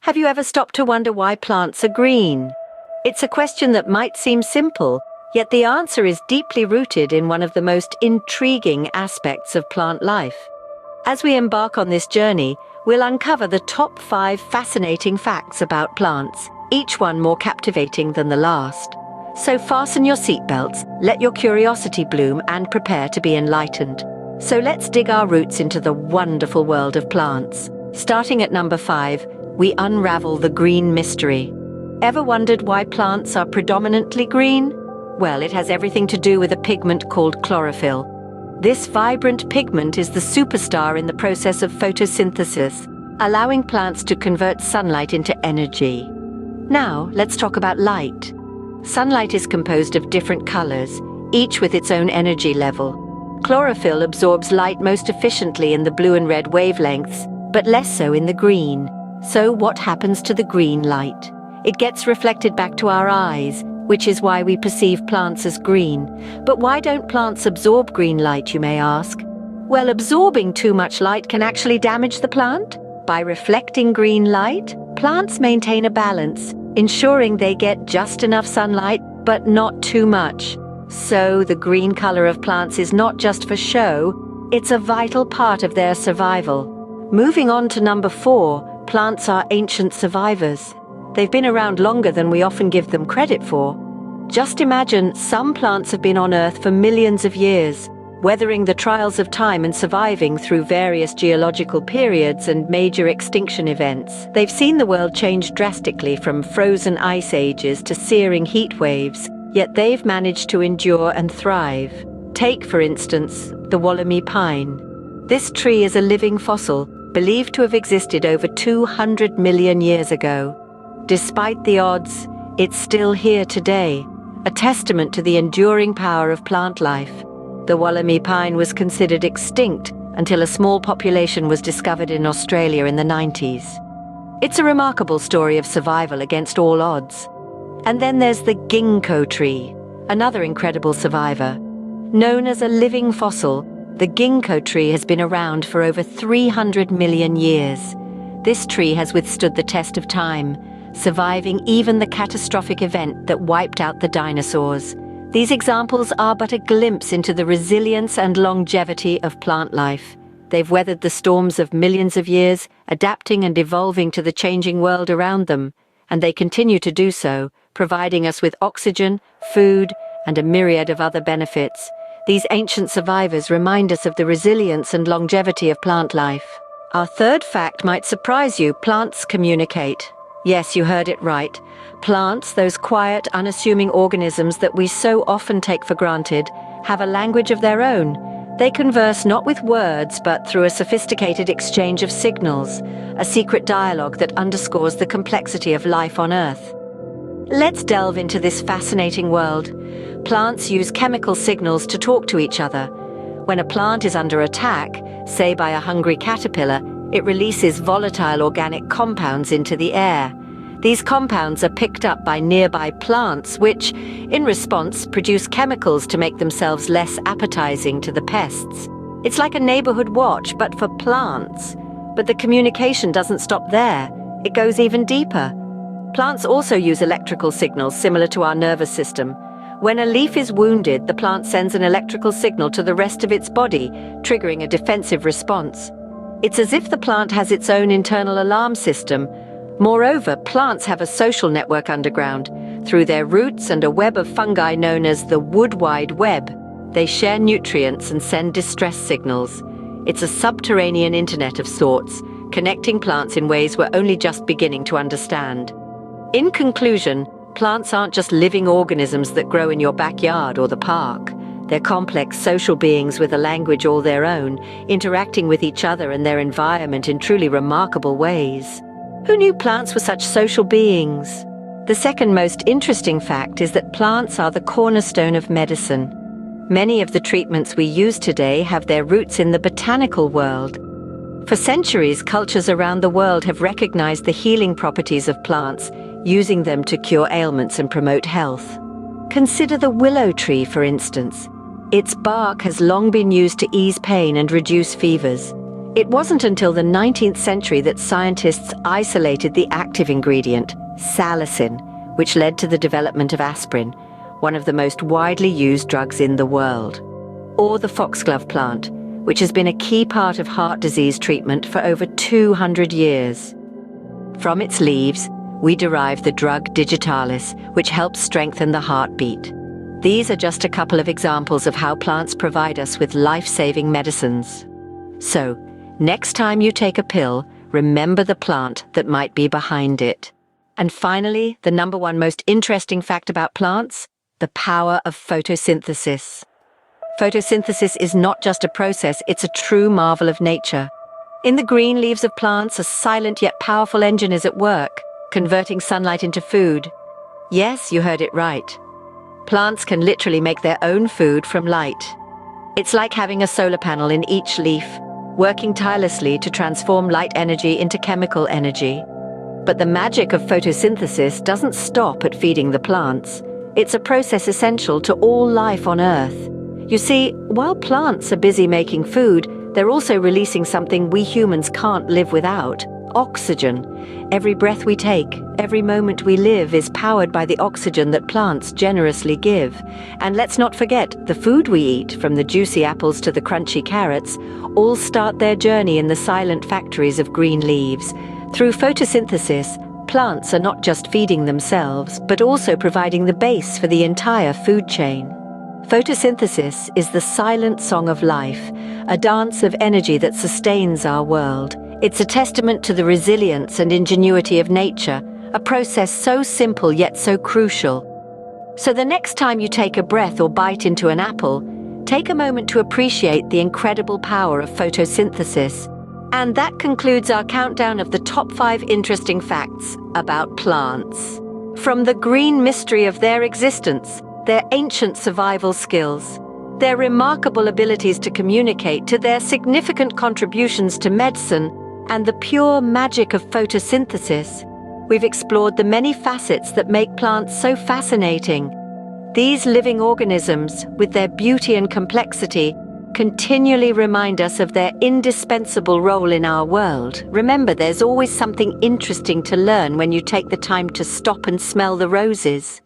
Have you ever stopped to wonder why plants are green? It's a question that might seem simple, yet the answer is deeply rooted in one of the most intriguing aspects of plant life. As we embark on this journey, we'll uncover the top 5 fascinating facts about plants, each one more captivating than the last. So fasten your seatbelts, let your curiosity bloom, and prepare to be enlightened. So let's dig our roots into the wonderful world of plants. Starting at number 5, we unravel the green mystery. Ever wondered why plants are predominantly green? Well, it has everything to do with a pigment called chlorophyll. This vibrant pigment is the superstar in the process of photosynthesis, allowing plants to convert sunlight into energy. Now, let's talk about light. Sunlight is composed of different colors, each with its own energy level. Chlorophyll absorbs light most efficiently in the blue and red wavelengths, but less so in the green. So what happens to the green light? It gets reflected back to our eyes, which is why we perceive plants as green. But why don't plants absorb green light, you may ask? Well, absorbing too much light can actually damage the plant. By reflecting green light, plants maintain a balance, ensuring they get just enough sunlight, but not too much. So the green color of plants is not just for show, it's a vital part of their survival. Moving on to number 4, plants are ancient survivors. They've been around longer than we often give them credit for. Just imagine, some plants have been on Earth for millions of years, weathering the trials of time and surviving through various geological periods and major extinction events. They've seen the world change drastically from frozen ice ages to searing heat waves, yet they've managed to endure and thrive. Take, for instance, the Wollemi pine. This tree is a living fossil, believed to have existed over 200 million years ago. Despite the odds, it's still here today, a testament to the enduring power of plant life. The Wollemi pine was considered extinct until a small population was discovered in Australia in the 90s. It's a remarkable story of survival against all odds. And then there's the ginkgo tree, another incredible survivor. Known as a living fossil, the ginkgo tree has been around for over 300 million years. This tree has withstood the test of time, surviving even the catastrophic event that wiped out the dinosaurs. These examples are but a glimpse into the resilience and longevity of plant life. They've weathered the storms of millions of years, adapting and evolving to the changing world around them, and they continue to do so, providing us with oxygen, food, and a myriad of other benefits. These ancient survivors remind us of the resilience and longevity of plant life. Our third fact might surprise you: plants communicate. Yes, you heard it right. Plants, those quiet, unassuming organisms that we so often take for granted, have a language of their own. They converse not with words, but through a sophisticated exchange of signals, a secret dialogue that underscores the complexity of life on Earth. Let's delve into this fascinating world. Plants use chemical signals to talk to each other. When a plant is under attack, say by a hungry caterpillar, it releases volatile organic compounds into the air. These compounds are picked up by nearby plants, which, in response, produce chemicals to make themselves less appetizing to the pests. It's like a neighborhood watch, but for plants. But the communication doesn't stop there. It goes even deeper. Plants also use electrical signals similar to our nervous system. When a leaf is wounded, the plant sends an electrical signal to the rest of its body, triggering a defensive response. It's as if the plant has its own internal alarm system. Moreover, plants have a social network underground. Through their roots and a web of fungi known as the wood wide web, they share nutrients and send distress signals. It's a subterranean internet of sorts, connecting plants in ways we're only just beginning to understand. In conclusion, plants aren't just living organisms that grow in your backyard or the park. They're complex social beings with a language all their own, interacting with each other and their environment in truly remarkable ways. Who knew plants were such social beings? The second most interesting fact is that plants are the cornerstone of medicine. Many of the treatments we use today have their roots in the botanical world. For centuries, cultures around the world have recognized the healing properties of plants, using them to cure ailments and promote health. Consider the willow tree, for instance. Its bark has long been used to ease pain and reduce fevers. It wasn't until the 19th century that scientists isolated the active ingredient, salicin, which led to the development of aspirin, one of the most widely used drugs in the world. Or the foxglove plant, which has been a key part of heart disease treatment for over 200 years. From its leaves, we derive the drug digitalis, which helps strengthen the heartbeat. These are just a couple of examples of how plants provide us with life-saving medicines. So, next time you take a pill, remember the plant that might be behind it. And finally, the number one most interesting fact about plants: the power of photosynthesis. Photosynthesis is not just a process, it's a true marvel of nature. In the green leaves of plants, a silent yet powerful engine is at work, converting sunlight into food. Yes, you heard it right. Plants can literally make their own food from light. It's like having a solar panel in each leaf, working tirelessly to transform light energy into chemical energy. But the magic of photosynthesis doesn't stop at feeding the plants. It's a process essential to all life on Earth. You see, while plants are busy making food, they're also releasing something we humans can't live without: oxygen. Every breath we take, every moment we live is powered by the oxygen that plants generously give. And let's not forget, the food we eat, from the juicy apples to the crunchy carrots, all start their journey in the silent factories of green leaves. Through photosynthesis, plants are not just feeding themselves, but also providing the base for the entire food chain. Photosynthesis is the silent song of life, a dance of energy that sustains our world. It's a testament to the resilience and ingenuity of nature, a process so simple yet so crucial. So the next time you take a breath or bite into an apple, take a moment to appreciate the incredible power of photosynthesis. And that concludes our countdown of the top 5 interesting facts about plants. From the green mystery of their existence, their ancient survival skills, their remarkable abilities to communicate, to their significant contributions to medicine, and the pure magic of photosynthesis, we've explored the many facets that make plants so fascinating. These living organisms, with their beauty and complexity, continually remind us of their indispensable role in our world. Remember, there's always something interesting to learn when you take the time to stop and smell the roses.